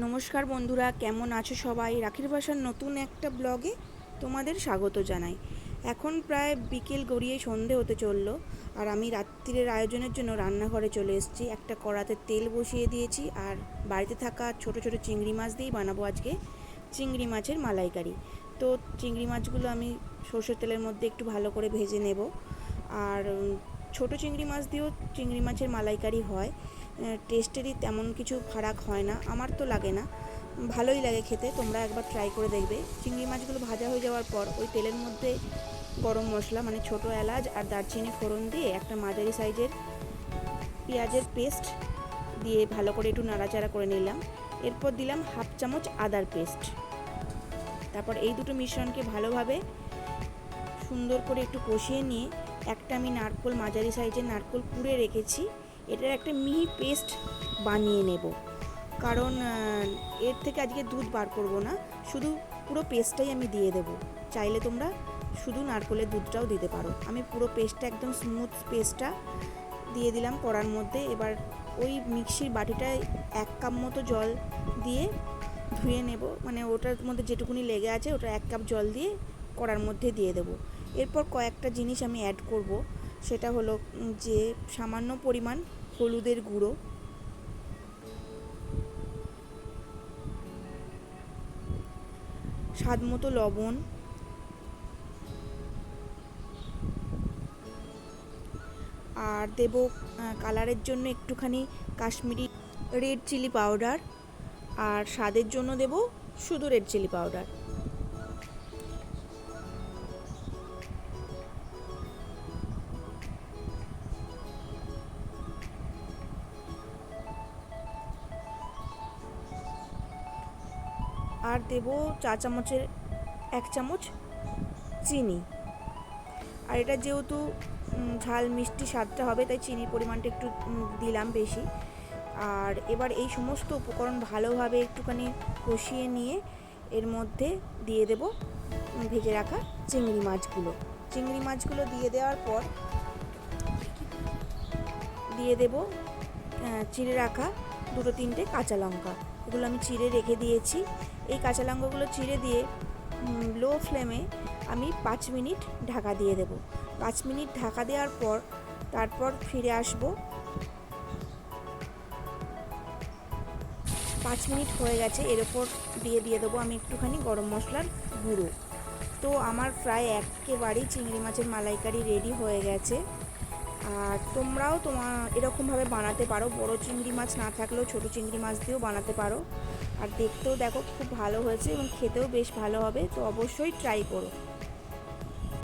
নমস্কার বন্ধুরা, কেমন আছো সবাই? রাখির ভাষার নতুন একটা ব্লগে তোমাদের স্বাগত জানাই। এখন প্রায় বিকেল গড়িয়ে সন্ধে হতে চললো, আর আমি রাত্রির আয়োজনের জন্য রান্নাঘরে চলে এসেছি। একটা কড়াতে তেল বসিয়ে দিয়েছি, আর বাড়িতে থাকা ছোট ছোট চিংড়ি মাছ দিয়েই বানাবো আজকে চিংড়ি মাছের মালাইকারি। তো চিংড়ি মাছগুলো আমি সর্ষের তেলের মধ্যে একটু ভালো করে ভেজে নেব। আর ছোট চিংড়ি মাছ দিয়েও চিংড়ি মাছের মালাইকারি হয়, টেস্টেরই তেমন কিছু ফারাক হয় না, আমার তো লাগে না, ভালোই লাগে খেতে। তোমরা একবার ট্রাই করে দেখবে। চিংড়ি মাছগুলো ভাজা হয়ে যাওয়ার পর ওই তেলের মধ্যে গরম মশলা মানে ছোটো এলাচ আর দারচিনি ফোড়ন দিয়ে একটা মাঝারি সাইজের পেঁয়াজের পেস্ট দিয়ে ভালো করে একটু নাড়াচাড়া করে নিলাম। এরপর দিলাম হাফ চামচ আদার পেস্ট। তারপর এই দুটো মিশ্রণকে ভালোভাবে সুন্দর করে একটু কষিয়ে নিয়ে একটা আমি নারকোল, মাঝারি সাইজের নারকোল কুড়ে রেখেছি, এটার একটা মিহি পেস্ট বানিয়ে নেব। কারণ এর থেকে আজকে দুধ বার করব না, শুধু পুরো পেস্টটাই আমি দিয়ে দেব। চাইলে তোমরা শুধু নারকোলের দুধটাও দিতে পারো। আমি পুরো পেস্টটা, একদম স্মুথ পেস্টটা দিয়ে দিলাম কড়ার মধ্যে। এবার ওই মিক্সির বাটিটায় 1 কাপ মতো জল দিয়ে ধুয়ে নেব, মানে ওটার মধ্যে যেটুকুনি লেগে আছে ওটা 1 কাপ জল দিয়ে কড়ার মধ্যে দিয়ে দেব। এরপর কয়েকটা জিনিস আমি অ্যাড করব, সেটা হলো যে সামান্য পরিমাণ হলুদের গুঁড়ো, স্বাদ মতো লবণ, আর দেব কালারের জন্য একটুখানি কাশ্মীরি রেড চিলি পাউডার, আর স্বাদের জন্য দেব শুধু রেড চিলি পাউডার। আর দেব চা চামচের 1 চামচ চিনি। আর এটা যেহেতু ঝাল মিষ্টি স্বাদটা হবে, তাই চিনির পরিমাণটা একটু দিলাম বেশি। আর এবার এই সমস্ত উপকরণ ভালোভাবে একটুখানি কষিয়ে নিয়ে এর মধ্যে দিয়ে দেব ভেজে রাখা চিংড়ি মাছগুলো দিয়ে দেওয়ার পর দিয়ে দেব চিড়ে রাখা 2-3টে কাঁচা লঙ্কা। এগুলো আমি চিড়ে রেখে দিয়েছি। এই কাঁচা লঙ্কাগুলো চিড়ে দিয়ে লো ফ্লেমে আমি 5 মিনিট ঢাকা দিয়ে দেব। 5 মিনিট ঢাকা দেওয়ার পর তারপর ফিরে আসব। 5 মিনিট হয়ে গেছে, এর ওপর দিয়ে দেবো আমি একটুখানি গরম মশলার গুঁড়ো। তো আমার প্রায় একেবারেই চিংড়ি মাছের মালাইকারি রেডি হয়ে গেছে। আর তোমরাও এরকমভাবে বানাতে পারো, বড় চিংড়ি মাছ না থাকলেও ছোটো চিংড়ি মাছ দিয়েও বানাতে পারো। আর দেখতেও দেখো খুব ভালো হয়েছে এবং খেতেও বেশ ভালো হবে, তো অবশ্যই ট্রাই করো।